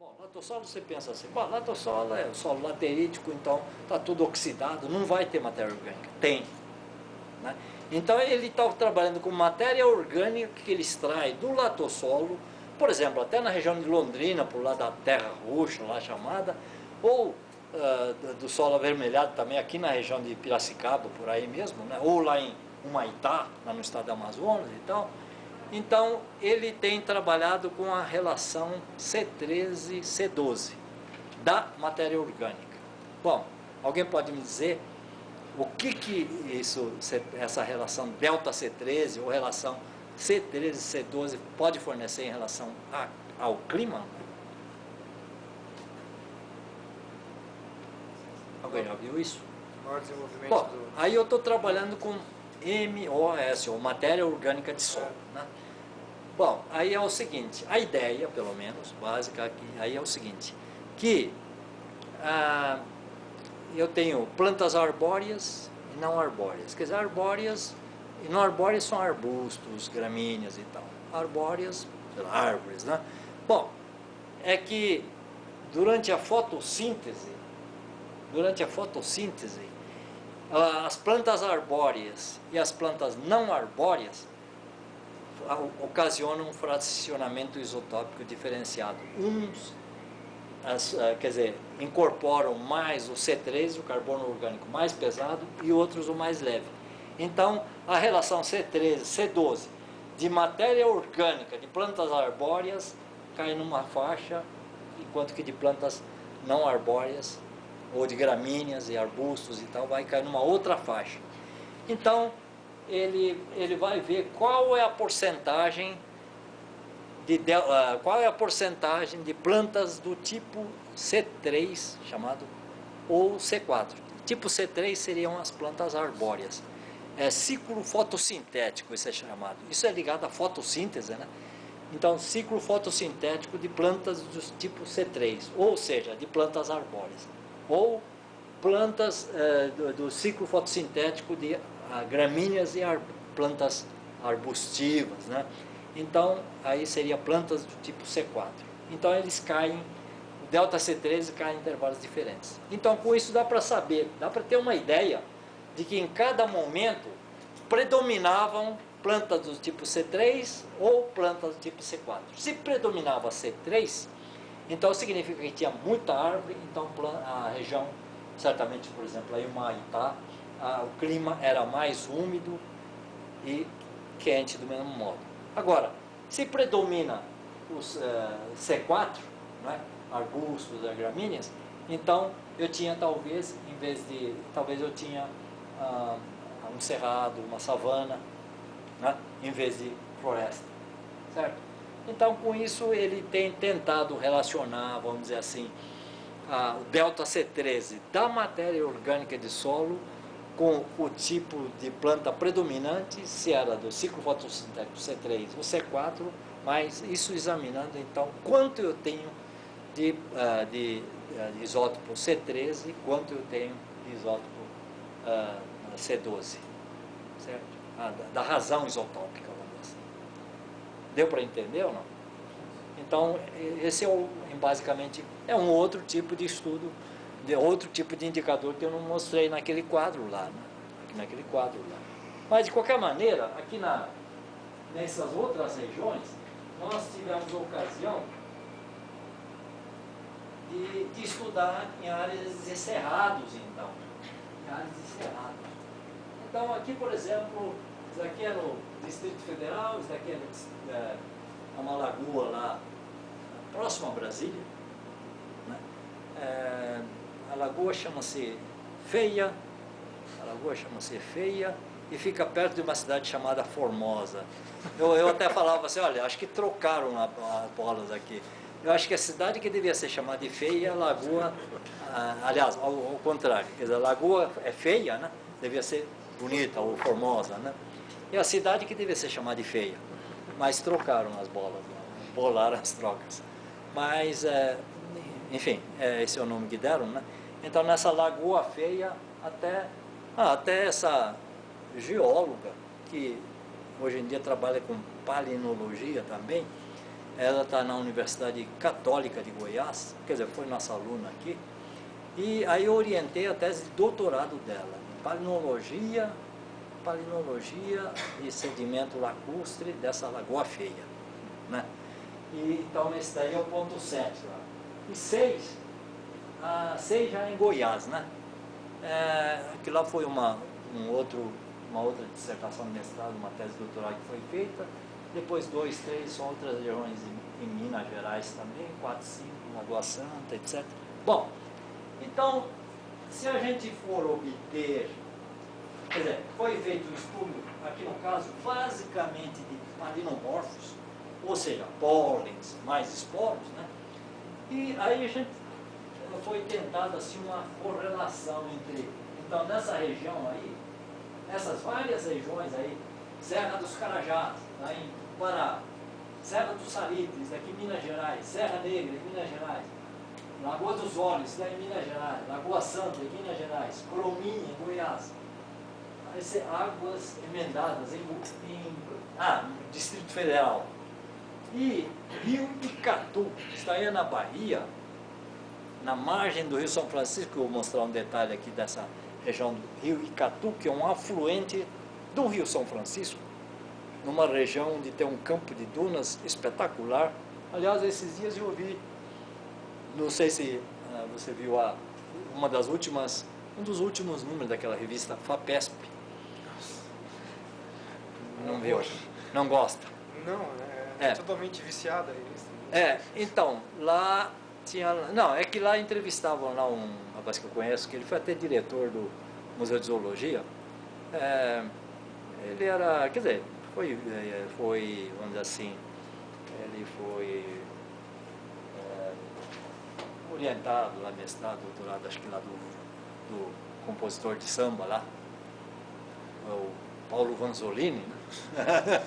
Bom, latossolo você pensa assim, bom, latossolo é solo laterítico, então está tudo oxidado, não vai ter matéria orgânica. Tem. Né? Então ele está trabalhando com matéria orgânica que ele extrai do latossolo, por exemplo, até na região de Londrina, por lá da terra roxa, lá chamada, ou do solo avermelhado também, aqui na região de Piracicaba, por aí mesmo, né? Ou lá em Humaitá, lá no estado do Amazonas e tal. Então, ele tem trabalhado com a relação C13-C12 da matéria orgânica. Bom, alguém pode me dizer o que essa relação delta C13 ou relação C13-C12 pode fornecer em relação ao clima? Alguém já viu isso? Maior desenvolvimento. Bom, aí eu estou trabalhando com MOS, ou matéria orgânica de solo, né? Bom, aí é o seguinte, a ideia, pelo menos, básica aqui, aí é o seguinte, que eu tenho plantas arbóreas e não arbóreas. Quer dizer, arbóreas e não arbóreas são arbustos, gramíneas e tal. Arbóreas, árvores, né? Bom, é que durante a fotossíntese, as plantas arbóreas e as plantas não arbóreas ocasionam um fracionamento isotópico diferenciado. Uns, quer dizer, incorporam mais o C3, o carbono orgânico mais pesado, e outros o mais leve. Então, a relação C13-C12 de matéria orgânica de plantas arbóreas cai numa faixa, enquanto que de plantas não arbóreas, ou de gramíneas e arbustos e tal, vai cair numa outra faixa. Então, ele vai ver qual é a porcentagem de plantas do tipo C3, chamado, ou C4. Tipo C3 seriam as plantas arbóreas. É ciclo fotossintético, isso é chamado. Isso é ligado à fotossíntese, né? Então, ciclo fotossintético de plantas do tipo C3, ou seja, de plantas arbóreas. Ou plantas do ciclo fotossintético de gramíneas e plantas arbustivas, né? Então, aí seria plantas do tipo C4. Então, eles caem, o delta C13 cai em intervalos diferentes. Então, com isso dá para saber, dá para ter uma ideia de que em cada momento predominavam plantas do tipo C3 ou plantas do tipo C4. Se predominava C3, então significa que tinha muita árvore, então a região, certamente, por exemplo, aí Humaitá, o clima era mais úmido e quente do mesmo modo. Agora, se predomina os C4, né, arbustos, gramíneas, então eu tinha talvez, em vez de, talvez eu tinha um cerrado, uma savana, né, em vez de floresta, certo? Então, com isso, ele tem tentado relacionar, vamos dizer assim, o delta C13 da matéria orgânica de solo com o tipo de planta predominante, se era do ciclo fotossintético C3 ou C4, mas isso examinando, então, quanto eu tenho de isótopo C13 e quanto eu tenho de isótopo C12, certo? Da razão isotópica, vamos dizer assim. Deu para entender ou não? Então, esse basicamente é um outro tipo de estudo, outro tipo de indicador que eu não mostrei naquele quadro lá, né? Naquele quadro lá. Mas, de qualquer maneira, aqui nessas outras regiões, nós tivemos a ocasião de estudar em áreas de cerrados, então. Em áreas de cerrados. Então, aqui, por exemplo, isso aqui é no Distrito Federal, isso aqui é uma lagoa lá, próximo a Brasília, né? A lagoa chama-se Feia, e fica perto de uma cidade chamada Formosa. Eu até falava assim, olha, acho que trocaram as bolas aqui. Eu acho que a cidade que devia ser chamada de Feia, a lagoa, aliás, ao contrário, quer dizer, a lagoa é feia, né? Devia ser bonita ou formosa, né? E a cidade que devia ser chamada de Feia, mas trocaram as bolas, bolaram as trocas. Mas, enfim, esse é o nome que deram, né? Então, nessa Lagoa Feia, até essa geóloga, que hoje em dia trabalha com palinologia também, Ela está na Universidade Católica de Goiás, quer dizer, foi nossa aluna aqui. E aí eu orientei a tese de doutorado dela, em palinologia e sedimento lacustre dessa Lagoa Feia, né? E, então esse daí é o ponto 7 lá. E 6, 6 já é em Goiás, né? Que lá foi uma outra dissertação de mestrado, uma tese de doutorado que foi feita. Depois 2, 3 são outras regiões em Minas Gerais também, 4, 5, Lagoa Santa, etc. Bom, então, se a gente for obter, quer dizer, foi feito um estudo, aqui no caso, basicamente de palinomorfos, ou seja, pólens mais esporos, né? E aí a gente foi tentado assim uma correlação entre, então nessa região aí, nessas várias regiões aí, Serra dos Carajás, lá em Pará, Serra dos Salitres, aqui em Minas Gerais, Serra Negra, em Minas Gerais, Lagoa dos Olhos, lá em Minas Gerais, Lagoa Santa, em Minas Gerais, Corominha, em Goiás, águas emendadas no Distrito Federal. E Rio Icatu, está aí na Bahia, na margem do Rio São Francisco. Eu vou mostrar um detalhe aqui dessa região do Rio Icatu, que é um afluente do Rio São Francisco, numa região onde tem um campo de dunas espetacular. Aliás, esses dias eu vi, não sei se você viu um dos últimos números daquela revista FAPESP. Não viu? Não gosta? Não, totalmente viciada a revista. Então, lá tinha... Não, é que lá entrevistavam lá um rapaz que eu conheço, que ele foi até diretor do Museu de Zoologia. Ele era, quer dizer, foi, vamos dizer assim, ele foi orientado lá, mestrado, doutorado, acho que lá do compositor de samba lá, o Paulo Vanzolini, né?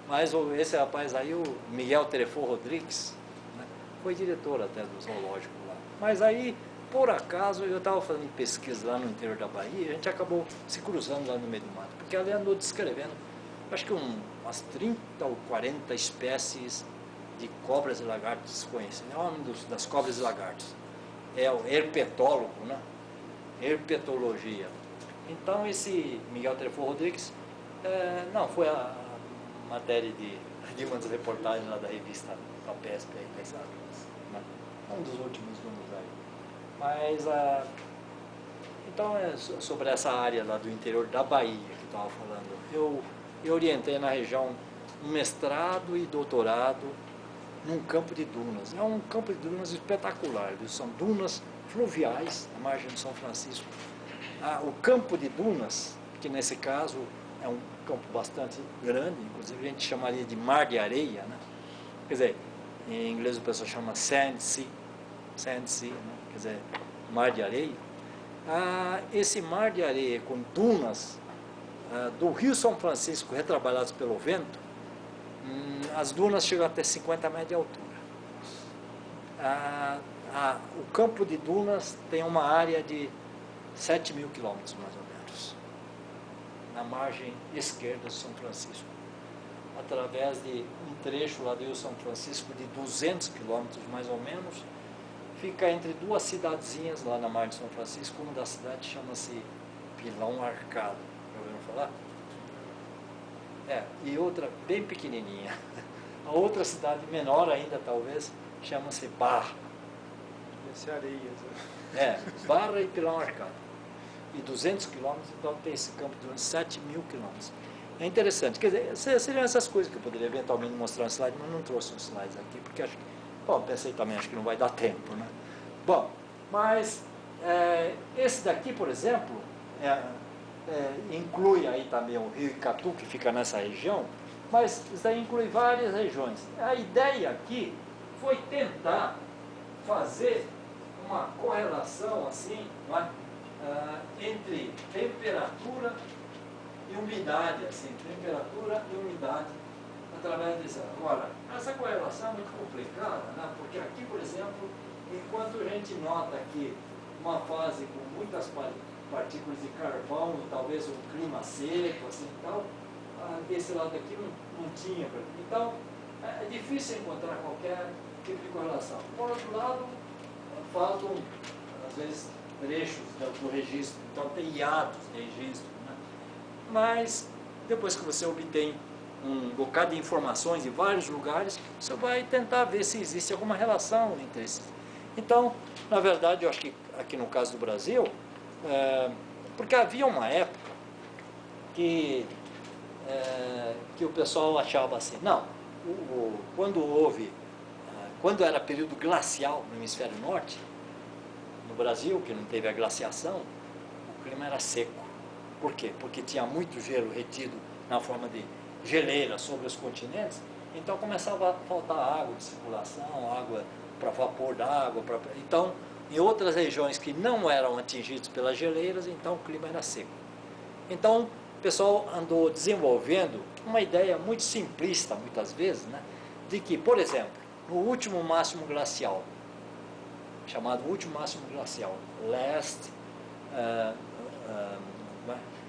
Mas esse rapaz aí, o Miguel Terefô Rodrigues, né, foi diretor até do zoológico lá. Mas aí, por acaso, eu estava fazendo pesquisa lá no interior da Bahia e a gente acabou se cruzando lá no meio do mato, porque ali andou descrevendo, acho que umas 30 ou 40 espécies de cobras e lagartos desconhecidas. É o nome das cobras e lagartos. É o herpetólogo, né? Herpetologia. Então, esse Miguel Terefô Rodrigues, não, foi a matéria de uma das reportagens lá da revista FAPESP, aí, né? Um dos últimos números aí. Mas, então, sobre essa área lá do interior da Bahia que estava falando, eu orientei na região um mestrado e doutorado num campo de dunas. É um campo de dunas espetacular, são dunas fluviais na margem do São Francisco. O campo de dunas, que nesse caso é um campo bastante grande, inclusive a gente chamaria de mar de areia, né? Quer dizer, em inglês o pessoal chama sand sea, né? Quer dizer, mar de areia. Esse mar de areia com dunas do Rio São Francisco retrabalhados pelo vento, as dunas chegam até 50 metros de altura. O campo de dunas tem uma área de 7.000 quilômetros, mais ou menos, na margem esquerda do São Francisco, através de um trecho lá do Rio São Francisco de 200 quilômetros, mais ou menos, fica entre duas cidadezinhas lá na margem de São Francisco. Uma das cidades chama-se Pilão Arcado, já ouviram falar? E outra bem pequenininha. A outra cidade menor ainda, talvez, chama-se Barra. Deve ser areias. Barra e Pilão Arcado. E 200 quilômetros, então tem esse campo de 7.000 quilômetros. É interessante, quer dizer, seriam essas coisas que eu poderia eventualmente mostrar no slide, mas não trouxe os slides aqui, porque acho que, pensei também, acho que não vai dar tempo, né? Bom, mas esse daqui, por exemplo, inclui aí também o Rio Icatu, que fica nessa região, mas isso daí inclui várias regiões. A ideia aqui foi tentar fazer uma correlação assim, entre temperatura e umidade, através disso. Agora, essa correlação é muito complicada, né? Porque aqui, por exemplo, enquanto a gente nota aqui uma fase com muitas partículas de carvão, talvez um clima seco, assim e tal, desse lado aqui não tinha. Então, é difícil encontrar qualquer tipo de correlação. Por outro lado, faltam, às vezes, trechos do registro, então tem hiatos de registro, né? Mas, depois que você obtém um bocado de informações de vários lugares, você vai tentar ver se existe alguma relação entre esses. Então, na verdade, eu acho que aqui no caso do Brasil, porque havia uma época que o pessoal achava assim, não, quando era período glacial no hemisfério norte, no Brasil, que não teve a glaciação, o clima era seco. Por quê? Porque tinha muito gelo retido na forma de geleiras sobre os continentes, então começava a faltar água de circulação, água para vapor d'água. Então, em outras regiões que não eram atingidas pelas geleiras, então o clima era seco. Então, o pessoal andou desenvolvendo uma ideia muito simplista, muitas vezes, né, de que, por exemplo, no último máximo glacial, chamado último máximo glacial,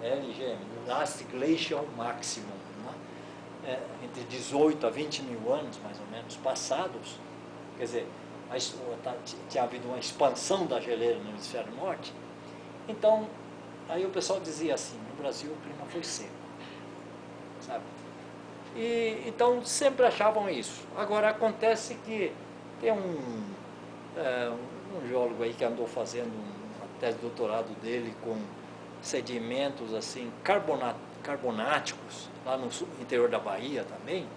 LGM, Last Glacial Maximum, né, entre 18 a 20 mil anos, mais ou menos, passados, quer dizer, tinha havido uma expansão da geleira no hemisfério norte. Então, aí o pessoal dizia assim, no Brasil o clima foi seco, sabe? E, então, sempre achavam isso. Agora, acontece que tem um geólogo aí que andou fazendo uma tese de doutorado dele com sedimentos assim, carbonáticos, lá no interior da Bahia também.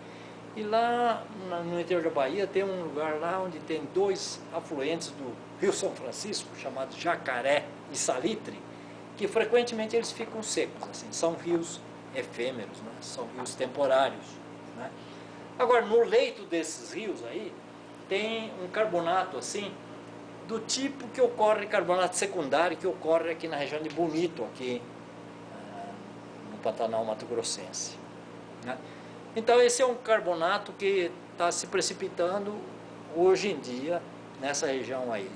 E lá no interior da Bahia tem um lugar lá onde tem dois afluentes do Rio São Francisco, chamados Jacaré e Salitre, que frequentemente eles ficam secos, assim, são rios efêmeros, né? São rios temporários, né? Agora, no leito desses rios aí, tem um carbonato assim, do tipo que ocorre, carbonato secundário, que ocorre aqui na região de Bonito, aqui no Pantanal Mato Grossense, né? Então, esse é um carbonato que está se precipitando hoje em dia nessa região aí,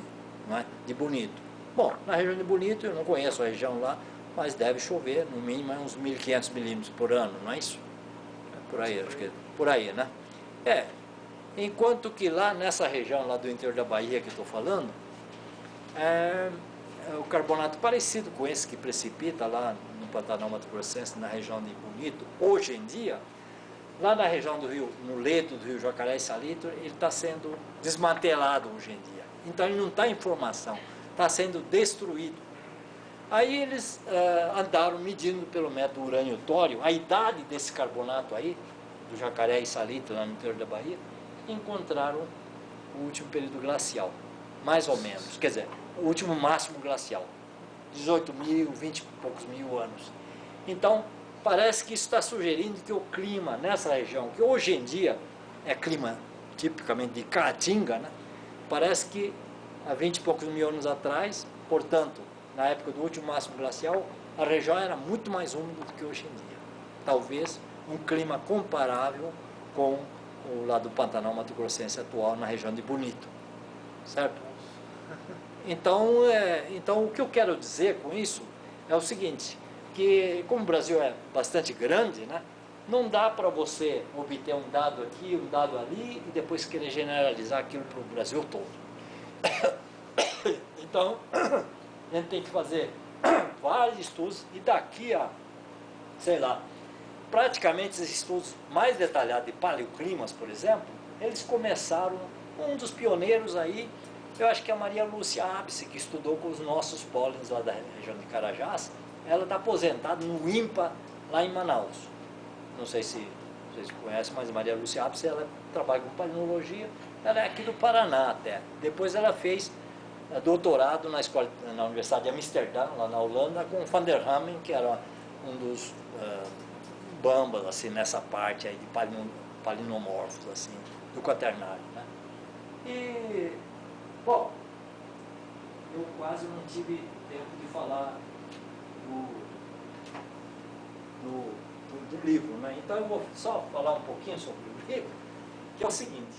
não é? De Bonito. Bom, na região de Bonito, eu não conheço a região lá, mas deve chover no mínimo uns 1.500 milímetros por ano, não é isso? Por aí, acho que por aí, né? Enquanto que lá nessa região lá do interior da Bahia que eu estou falando, o carbonato parecido com esse que precipita lá no Pantanal Mato Grossense, na região de Bonito, hoje em dia, lá na região do rio, no leito do rio Jacaré e Salitre, ele está sendo desmantelado hoje em dia. Então ele não está em formação, está sendo destruído. Aí eles andaram medindo pelo método urânio-tório a idade desse carbonato aí, do Jacaré e Salitre, lá no interior da Bahia, e encontraram o último período glacial, mais ou menos, quer dizer, o último máximo glacial, 18 mil, 20 e poucos mil anos. Então, parece que isso está sugerindo que o clima nessa região, que hoje em dia é clima tipicamente de caatinga, né? Parece que há 20 e poucos mil anos atrás, portanto, na época do último máximo glacial, a região era muito mais úmida do que hoje em dia. Talvez um clima comparável com o lá do Pantanal Mato Grossense atual, na região de Bonito, certo? Então, o que eu quero dizer com isso é o seguinte, que como o Brasil é bastante grande, né, não dá para você obter um dado aqui, um dado ali, e depois querer generalizar aquilo para o Brasil todo. Então, a gente tem que fazer vários estudos, e daqui a, sei lá, praticamente esses estudos mais detalhados de paleoclimas, por exemplo, eles começaram, um dos pioneiros aí, eu acho que é a Maria Lúcia Ábice, que estudou com os nossos pólens lá da região de Carajás. Ela está aposentada no INPA, lá em Manaus. Não sei se vocês conhecem, mas a Maria Lúcia Ábice, ela trabalha com palinologia, ela é aqui do Paraná até. Depois ela fez doutorado na Universidade de Amsterdã, lá na Holanda, com o Van der Hamen, que era um dos bambas, assim, nessa parte aí de palinomorfos, assim, do quaternário, né? E, bom, eu quase não tive tempo de falar do livro, né? Então eu vou só falar um pouquinho sobre o livro, que é o seguinte: